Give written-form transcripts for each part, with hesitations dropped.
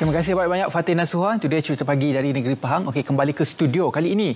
Terima kasih banyak Fatin Nasuha. Itu dia cerita pagi dari negeri Pahang. Okey, kembali ke studio. Kali ini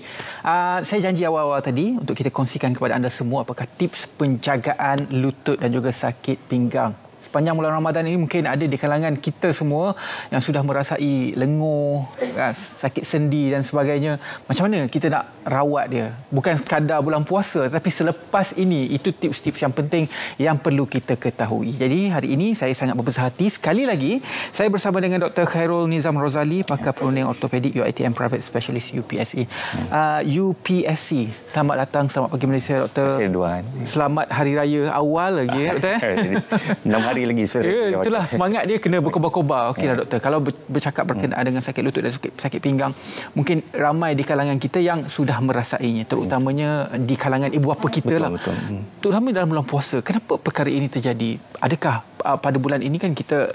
saya janji awal-awal tadi untuk kita kongsikan kepada anda semua apakah tips penjagaan lutut dan juga sakit pinggang. Sepanjang bulan Ramadan ini mungkin ada di kalangan kita semua yang sudah merasai lenguh, sakit sendi dan sebagainya. Macam mana kita nak rawat dia? Bukan sekadar bulan puasa, tapi selepas ini itu tips-tips yang penting yang perlu kita ketahui. Jadi hari ini saya sangat berbesar hati sekali lagi saya bersama dengan Dr. Khairul Nizam Rozali, pakar perunding ortopedik UiTM Private Specialist UPSC. UPSC. Selamat datang, selamat pagi Malaysia Dr. Terima kasih Duan. Selamat hari raya awal lagi Dr. 6 hari lagi itulah semangat dia kena berkobar-kobar. Okeylah doktor, kalau bercakap berkenaan dengan sakit lutut dan sakit pinggang, mungkin ramai di kalangan kita yang sudah merasainya, terutamanya di kalangan ibu bapa kita lah. Terutama dalam bulan puasa. Kenapa perkara ini terjadi? Adakah pada bulan ini kan kita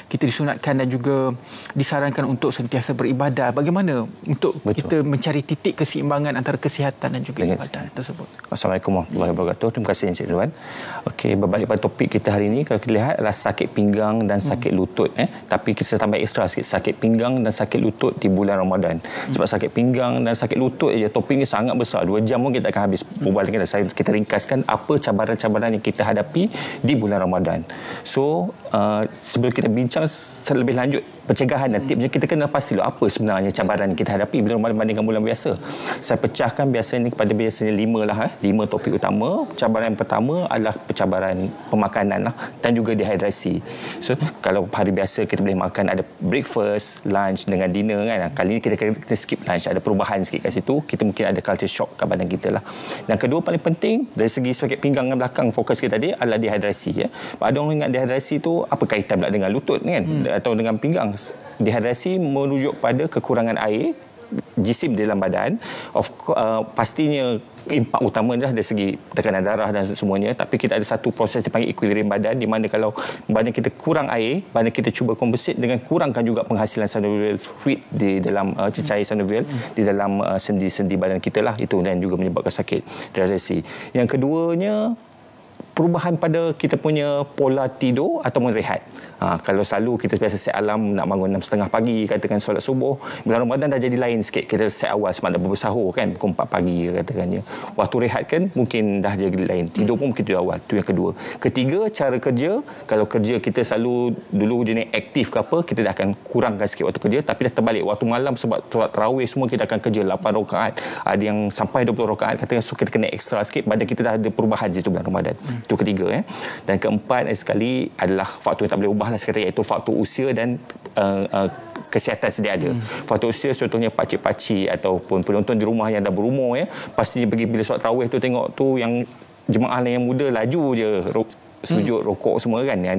disunatkan dan juga disarankan untuk sentiasa beribadat. Bagaimana untuk kita mencari titik keseimbangan antara kesihatan dan juga ibadat tersebut? Assalamualaikum warahmatullahi wabarakatuh. Terima kasih Encik Ridwan. Okey, berbalik pada topik kita hari ini, kalau kita lihat adalah sakit pinggang dan sakit lutut. Tapi kita tambah ekstra sikit, sakit pinggang dan sakit lutut di bulan Ramadan. Sebab sakit pinggang dan sakit lutut topik ini sangat besar. 2 jam pun kita akan habis berbual dengan kita ringkaskan apa cabaran-cabaran yang kita hadapi di bulan Ramadan. So, sebelum kita bincang lebih lanjut pencegahan dan tipsnya, kita kena pasti apa sebenarnya cabaran yang kita hadapi bila Ramadan bandingkan bulan biasa. Saya pecahkan biasanya 5 lah. 5 topik utama. Cabaran yang pertama adalah pencabaran pemakanan lah, dan juga dehidrasi. So, kalau hari biasa kita boleh makan ada breakfast, lunch dengan dinner kan. Kali ini kita kena skip lunch, ada perubahan sikit kat situ. Kita mungkin ada culture shock kat badan kita lah. Dan kedua paling penting dari segi sakit pinggang yang belakang fokus kita tadi adalah dehidrasi. Ada orang ingat dehidrasi tu apa kaitan pula dengan lutut kan, atau dengan pinggang. Dehidrasi merujuk pada kekurangan air jisim di dalam badan. Pastinya impak utama adalah dari segi tekanan darah dan semuanya, tapi kita ada satu proses dipanggil equilibrium badan, di mana kalau badan kita kurang air, badan kita cuba komposit dengan kurangkan juga penghasilan synovial fluid di dalam cecair synovial di dalam sendi-sendi badan kita lah, itu dan juga menyebabkan sakit dehidrasi. Yang keduanya perubahan pada kita punya pola tidur atau rehat. Kalau selalu kita biasa set alarm nak bangun 6.30 pagi, katakan solat subuh, bulan Ramadan dah jadi lain sikit. Kita set awal sebab nak bersahur kan, pukul 4 pagi katakannya. Waktu rehat kan mungkin dah jadi lain. Tidur pun mungkin tidur awal. Itu yang kedua. Ketiga, cara kerja. Kalau kerja kita selalu dulu jenis aktif ke apa, kita dah akan kurangkan sikit waktu kerja, tapi dah terbalik waktu malam sebab solat tarawih semua kita akan kerja 8 rakaat. Ada yang sampai 20 rakaat, katakan so kita kena ekstra sikit, badan kita dah ada perubahan situ bulan Ramadan. Itu ketiga. Dan keempat sekali adalah faktor yang tak boleh ubah lah sekarang, iaitu faktor usia dan kesihatan sedia ada. Faktor usia contohnya pakcik-pakcik ataupun penonton di rumah yang dah berumur pastinya pergi bila solat tarawih tu tengok tu yang jemaah yang muda laju je sujud, rokok semua kan, yang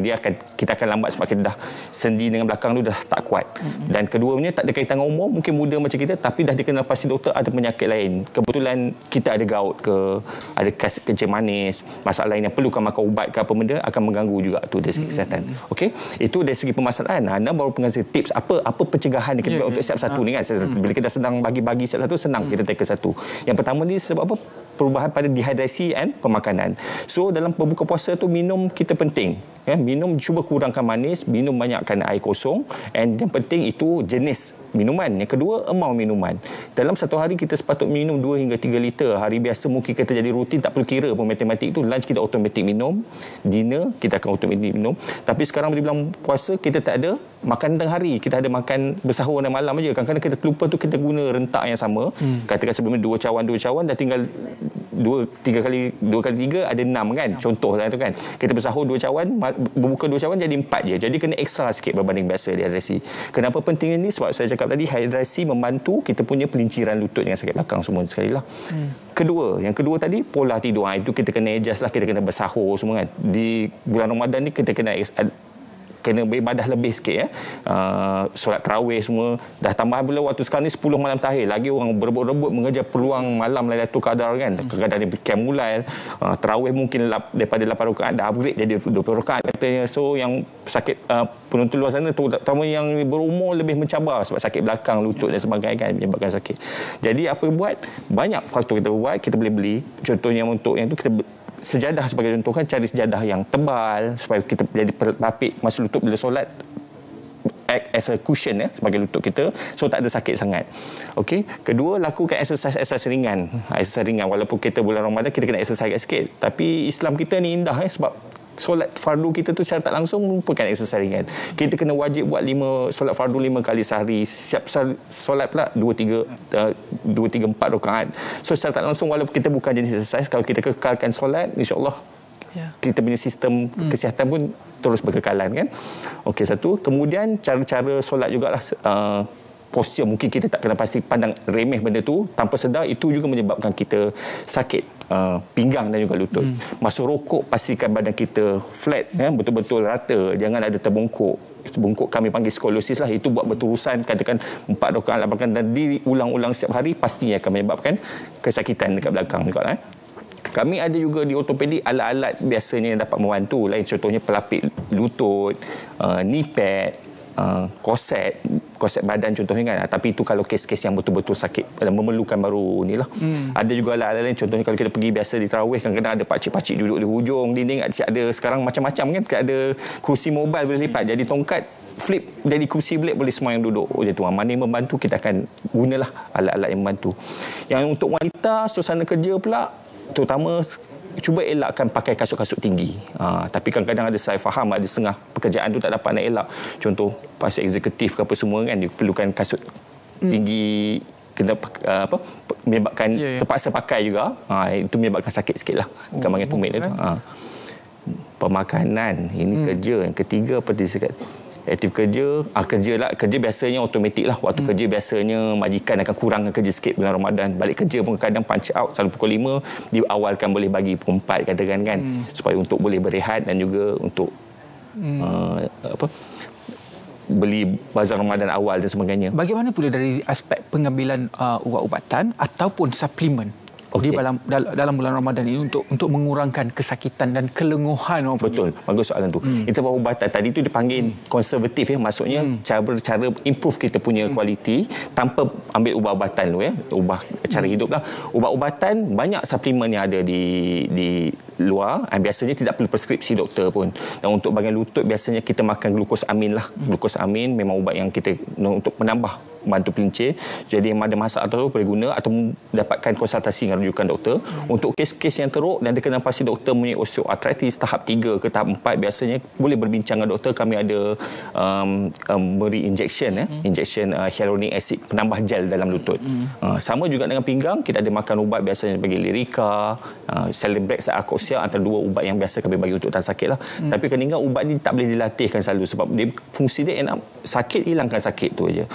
kita akan lambat sebab kita dah sendi dengan belakang tu dah tak kuat. Dan keduanya tak ada kaitan dengan umur, mungkin muda macam kita tapi dah dikenal pasti doktor ada penyakit lain. Kebetulan kita ada gout ke, ada kencing manis, masalah lain yang perlukan makan ubat ke apa benda, akan mengganggu juga tu dari segi kesihatan. Okey, itu dari segi pemasaran. Anda baru pengasih tips apa pencegahan kita untuk setiap satu ni kan. Bila kita sedang bagi-bagi setiap satu, senang kita tackle satu. Yang pertama ni sebab apa? Perubahan pada dehidrasi dan pemakanan. So dalam berbuka puasa tu minum kita penting. Minum, cuba kurangkan manis, minum banyakkan air kosong, and yang penting itu jenis minuman. Yang kedua, amount minuman. Dalam satu hari kita sepatutnya minum 2 hingga 3 liter. Hari biasa mungkin kita jadi rutin, tak perlu kira pun matematik itu. Lunch kita automatik minum, dinner kita akan automatik minum. Tapi sekarang bila bulan puasa kita tak ada makan tengah hari, kita ada makan bersahur dan malam aja. Kadang-kadang kita terlupa tu kita guna rentak yang sama. Katakan sebelumnya 2 cawan dah tinggal 2 kali 3 ada 6 kan. Contohlah tu kan. Kita bersahur 2 cawan, berbuka 2 cawan jadi 4 je. Jadi kena ekstra sikit berbanding biasa dehidrasi. Kenapa penting ini? Sebab saya cakap tadi, hidrasi membantu kita punya pelinciran lutut dengan sakit belakang semua sekali lah. Yang kedua tadi pola tidur. Itu kita kena adjust lah, kita kena bersahur semua kan. Di bulan Ramadan ni kita kena beribadah lebih sikit solat tarawih semua dah tambah bila waktu sekarang ni 10 malam terakhir lagi orang berebut-rebut mengejar peluang malam Lailatul Qadar kan. Kadang-kadang dia qiyamul tarawih mungkin daripada 8 rakaat dah upgrade jadi 20 rakaat katanya. So yang sakit penonton luar sana terutama yang berumur lebih mencabar sebab sakit belakang, lutut dan sebagainya kan menyebabkan sakit. Jadi apa buat? Banyak faktor kita buat. Kita boleh beli, contohnya untuk yang tu kita sejadah sebagai contoh kan, cari sejadah yang tebal supaya kita jadi pelapik masa lutut bila solat. act as a cushion sebagai lutut kita, so tak ada sakit sangat. Okey, kedua, lakukan exercise ringan. Exercise ringan, walaupun kita bulan Ramadan kita kena exercise sikit, tapi Islam kita ni indah sebab solat fardu kita tu secara tak langsung merupakan exercise ringan. Kita kena wajib buat solat fardu 5 kali sehari. Siap solat pula 2, 3, 4 rakaat. So secara tak langsung, walaupun kita bukan jenis exercise, kalau kita kekalkan solat, insya-Allah kita punya sistem kesihatan pun terus berkekalan kan. Okey, satu. Kemudian cara-cara solat jugalah, posture mungkin kita tak kena pasti pandang remeh benda tu, tanpa sedar itu juga menyebabkan kita sakit pinggang dan juga lutut. Masa rokok, pastikan badan kita flat, betul-betul rata, jangan ada terbongkok. Bongkok kami panggil skolosis lah, itu buat berterusan, katakan 4 rakaat, 8 rakaat dan diulang-ulang setiap hari, pastinya akan menyebabkan kesakitan dekat belakang juga. Kami ada juga di ortopedik alat-alat biasanya yang dapat membantu, lain contohnya pelapik lutut, knee pad, korset badan contohnya kan. Tapi itu kalau kes-kes yang betul-betul sakit dan memerlukan baru inilah. Ada juga alat-alat lain, contohnya kalau kita pergi biasa di tarawih, kadang-kadang ada pakcik-pakcik duduk di hujung dinding, ada sekarang macam-macam kan, ada kerusi mobile boleh lipat jadi tongkat, flip jadi kursi blade, boleh semua yang duduk macam tu. Mana yang membantu, kita akan gunalah alat-alat yang membantu. Yang untuk wanita, suasana kerja pula, terutama cuba elakkan pakai kasut-kasut tinggi. Tapi kadang-kadang saya faham ada setengah pekerjaan tu tak dapat nak elak. Contoh pasal eksekutif ke apa semua kan, dia perlukan kasut tinggi, kena menyebabkan terpaksa pakai juga. Itu menyebabkan sakit sikitlah. Gambaran tumit itu. Pemakanan, ini kerja. Yang ketiga seperti saya kata, aktif kerja biasanya automatik lah. Waktu kerja biasanya majikan akan kurangkan kerja sikit bulan Ramadan. Balik kerja pun kadang punch out selalu pukul 5, diawalkan boleh bagi pukul 4 katakan kan, supaya untuk boleh berehat dan juga untuk beli bazar Ramadan awal dan sebagainya. Bagaimana pula dari aspek pengambilan ubat-ubatan ataupun suplemen di dalam bulan Ramadan ini untuk mengurangkan kesakitan dan kelenguhan orang Betul, bagus soalan tu. Itu ubatan tadi tu dipanggil konservatif maksudnya cara improve kita punya kualiti tanpa ambil ubat-ubatan tu ubah cara hidup lah. Ubat-ubatan banyak suplemen yang ada di luar, biasanya tidak perlu preskripsi doktor pun. Dan untuk bahagian lutut biasanya kita makan glukos amin lah. Glukos amin memang ubat yang kita untuk menambah bantu pelincir. Jadi yang ada masalah tu boleh guna atau dapatkan konsultasi dengan rujukan doktor. Untuk kes-kes yang teruk dan dikenal pasti doktor punya osteoarthritis tahap 3 ke tahap 4, biasanya boleh berbincang dengan doktor. Kami ada beri injection hyaluronic acid, penambah gel dalam lutut. Sama juga dengan pinggang, kita ada makan ubat biasanya bagi Lyrica, Celebrex dan Arcoxia, antara 2 ubat yang biasa kami bagi untuk tahan sakit lah. Tapi kena ingat ubat ni tak boleh dilatihkan selalu, sebab dia, fungsi dia enak sakit, hilangkan sakit tu aja.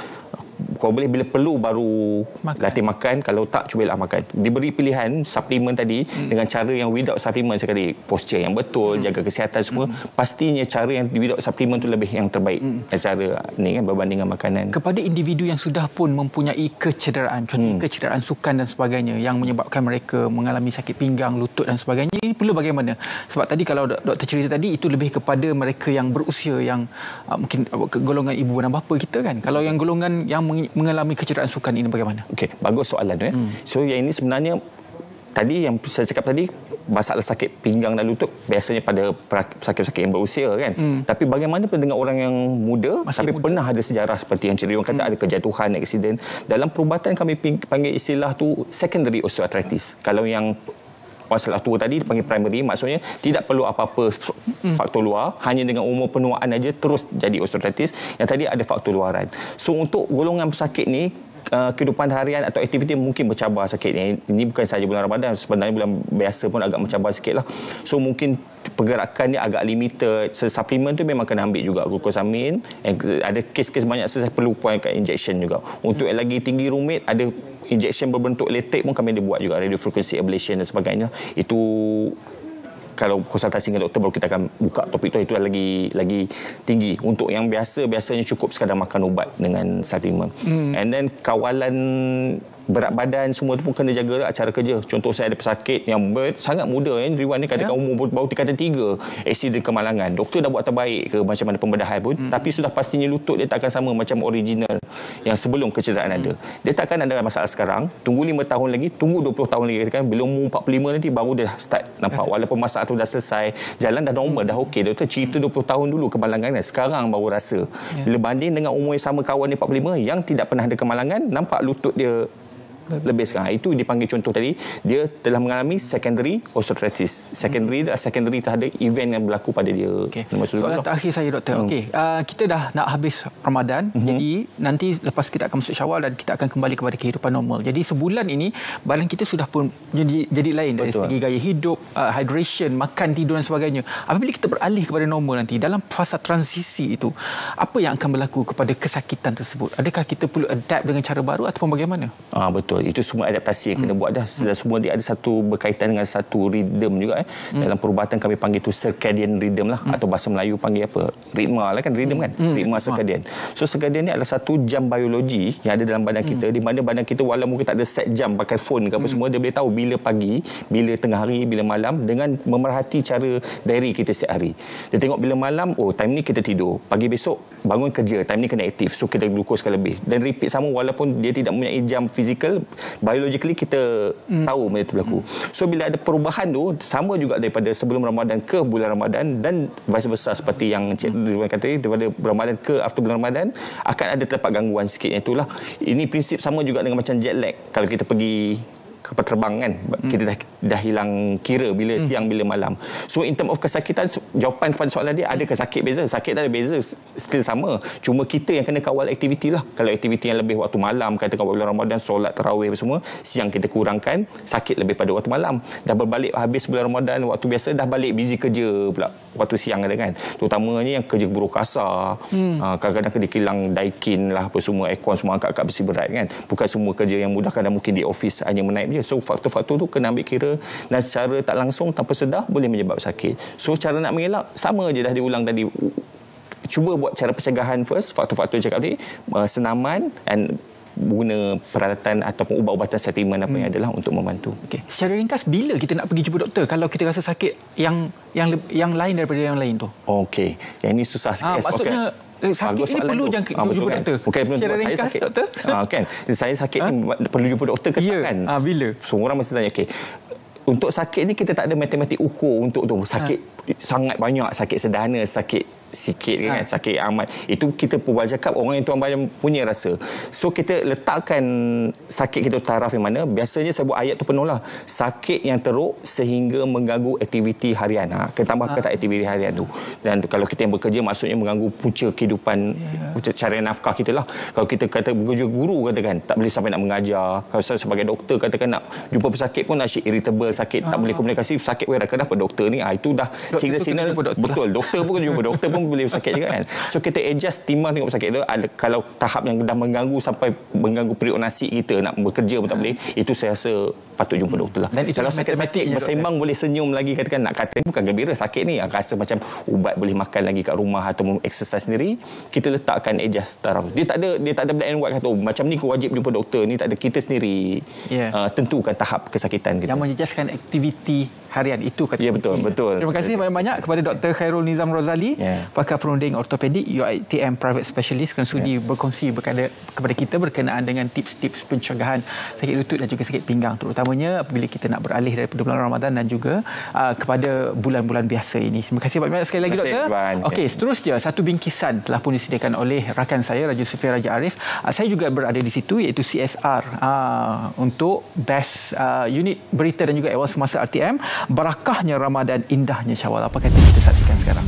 Kau boleh bila perlu baru latih makan, kalau tak cubalah makan. Diberi pilihan suplemen tadi dengan cara yang without suplemen, saya kata posture yang betul, jaga kesihatan semua, pastinya cara yang without suplemen tu lebih yang terbaik. Cara ni kan berbanding dengan makanan. Kepada individu yang sudah pun mempunyai kecederaan, contohnya kecederaan sukan dan sebagainya yang menyebabkan mereka mengalami sakit pinggang, lutut dan sebagainya, ini perlu bagaimana? Sebab tadi kalau doktor cerita tadi itu lebih kepada mereka yang berusia, yang mungkin golongan ibu dan bapa kita kan. Kalau yang golongan yang mengalami kecederaan sukan ini bagaimana? Okey, bagus soalan tu. So yang ini sebenarnya tadi yang saya cakap tadi, masalah sakit pinggang dan lutut biasanya pada sakit-sakit yang berusia kan. Tapi bagaimana dengan orang yang muda tapi pernah ada sejarah seperti yang Cik Riwan kata, ada kejatuhan, aksiden. Dalam perubatan kami panggil istilah tu secondary osteoarthritis. Kalau yang masalah tua tadi dipanggil primary, maksudnya tidak perlu apa-apa faktor luar, hanya dengan umur penuaan aja terus jadi osteoarthritis. Yang tadi ada faktor luaran. So untuk golongan pesakit ni, kehidupan harian atau aktiviti mungkin bercabar sakitnya. Ini bukan sahaja bulan Ramadan, sebenarnya bulan biasa pun agak mencabar sikit lah. So mungkin pergerakannya agak limited. Suplemen tu memang kena ambil juga, glucosamine. Ada kes-kes banyak saya perlu puankan injection juga. Untuk yang lagi tinggi rumit, ada injection berbentuk latex pun kami ada buat juga, radio frequency ablation dan sebagainya. Itu kalau konsultasi dengan doktor baru kita akan buka topik itu lagi tinggi. Untuk yang biasanya cukup sekadar makan ubat dengan suplemen. And then kawalan berat badan semua tu pun kena jaga cara kerja. Contoh saya ada pesakit yang sangat muda, Riwan ni katakan umur baru tingkatan 3, aksiden kemalangan. Doktor dah buat terbaik ke macam mana pembedahan pun, tapi sudah pastinya lutut dia tak akan sama macam original yang sebelum kecederaan ada. Dia takkan ada masalah sekarang, tunggu 5 tahun lagi, tunggu 20 tahun lagi, katakan bila umur 45 nanti baru dia start nampak. Walaupun masalah tu dah selesai, jalan dah normal, dah okey. Doktor cerita 20 tahun dulu kemalangan kan, sekarang baru rasa. Bila banding dengan umur yang sama kawan dia 45 yang tidak pernah ada kemalangan, nampak lutut dia lebih sekarang. Itu dipanggil contoh tadi, dia telah mengalami secondary osteoarthritis. Secondary terhadap event yang berlaku pada dia. Soalan terakhir saya, doktor. Kita dah nak habis Ramadan, jadi nanti lepas kita akan masuk Syawal dan kita akan kembali kepada kehidupan normal. Jadi sebulan ini badan kita sudah pun jadi lain dari segi gaya hidup, hydration, makan, tidur dan sebagainya. Apabila kita beralih kepada normal nanti, dalam fasa transisi itu, apa yang akan berlaku kepada kesakitan tersebut? Adakah kita perlu adapt dengan cara baru ataupun bagaimana? Betul. Itu semua adaptasi yang kena buat dah. Semua dia ada satu berkaitan dengan satu rhythm juga. Dalam perubatan kami panggil itu circadian rhythm lah. Atau bahasa Melayu panggil apa? Ritma lah kan, rhythm kan? Ritma circadian. So circadian ni adalah satu jam biologi yang ada dalam badan kita, di mana badan kita walaupun kita tak ada set jam pakai phone ke apa semua, dia boleh tahu bila pagi, bila tengah hari, bila malam dengan memerhati cara diary kita setiap hari. Dia tengok bila malam, time ni kita tidur. Pagi besok bangun kerja, time ni kena aktif. So kita glukoskan lebih. Dan repeat sama walaupun dia tidak mempunyai jam fizikal, biologically kita tahu benda itu berlaku. So bila ada perubahan tu, sama juga daripada sebelum Ramadan ke bulan Ramadan dan vice versa seperti yang Cik Ridwan kata, daripada Ramadan ke after bulan Ramadan akan ada terdapat gangguan sikit. Itulah, ini prinsip sama juga dengan macam jet lag. Kalau kita pergi kapal terbang kan, kita dah hilang kira bila siang bila malam. So in term of kesakitan, jawapan kepada soalan dia, adakah sakit beza? Sakit tak ada beza, still sama, cuma kita yang kena kawal aktiviti lah. Kalau aktiviti yang lebih waktu malam, katakan bulan Ramadan, solat tarawih semua, siang kita kurangkan, sakit lebih pada waktu malam. Dah berbalik habis bulan Ramadan, waktu biasa dah balik busy kerja pula waktu siang ada kan, terutamanya yang kerja buruh kasar, kadang-kadang kena kilang daikin lah apa semua, aircon semua, angkat-angkat besi berat kan, bukan semua kerja yang mudah, kadang mungkin di office hanya menaik. So faktor-faktor tu kena ambil kira dan secara tak langsung tanpa sedar boleh menyebab sakit. So cara nak mengelak sama je dah diulang tadi. Cuba buat cara pencegahan first, faktor-faktor cakap tadi, senaman dan guna peralatan ataupun ubat-ubatan supplement apa yang adalah untuk membantu. Secara ringkas, bila kita nak pergi jumpa doktor kalau kita rasa sakit yang lain daripada yang lain tu? Yang ini susah sikit. Maksudnya sakit ini perlu jumpa doktor. Secara ringkas, doktor. Saya sakit ni perlu jumpa doktor ke tak kan? Bila? Semua orang mesti tanya, untuk sakit ni kita tak ada matematik ukur untuk tu. Sakit sangat banyak, sakit sederhana, sakit sikit kan, sakit amat. Itu kita perbual cakap orang yang tuan badan punya rasa. So kita letakkan sakit kita taraf yang mana. Biasanya saya buat ayat tu penuh lah. Sakit yang teruk sehingga mengganggu aktiviti harian. Kita tambah kata aktiviti harian tu. Dan kalau kita yang bekerja, maksudnya mengganggu punca kehidupan, cari nafkah kita lah. Kalau kita kata bekerja guru katakan, tak boleh sampai nak mengajar. Kalau saya sebagai doktor katakan nak jumpa pesakit pun asyik irritable, sakit, tak boleh komunikasi, sakit kenapa doktor ni? Itu dah signal. Betul, doktor pun jumpa doktor pun boleh sakit juga kan. So kita adjust timbang tengok pesakit tu. Kalau tahap yang dah mengganggu sampai mengganggu periuk nasi kita, nak bekerja pun tak boleh, itu saya rasa patut jumpa doktor lah. Dan kalau sakit bersembang boleh senyum lagi, katakan nak kata bukan gembira sakit ni, rasa macam ubat boleh makan lagi kat rumah atau exercise sendiri, kita letakkan adjust taraf. Dia tak ada black and white kata macam ni wajib jumpa doktor, ni tak ada, kita sendiri tentukan tahap kesakitan kita. Yang menjejaskan aktiviti harian itu kata. Ya, betul. Terima kasih banyak-banyak kepada Dr. Khairul Nizam Rozali, pakar perunding ortopedik UiTM Private Specialist, kerana sudi berkongsi kepada kita berkenaan dengan tips-tips pencegahan sakit lutut dan juga sakit pinggang, terutamanya apabila kita nak beralih daripada bulan Ramadan dan juga kepada bulan-bulan biasa ini. Terima kasih banyak sekali lagi, Doktor. Seterusnya satu bingkisan telah pun disediakan oleh rakan saya Raja Sufian Raja Arif. Saya juga berada di situ, iaitu CSR untuk best unit berita dan juga award semasa RTM. Barakahnya Ramadan, indahnya Syawal. Apa kata kita saksikan sekarang?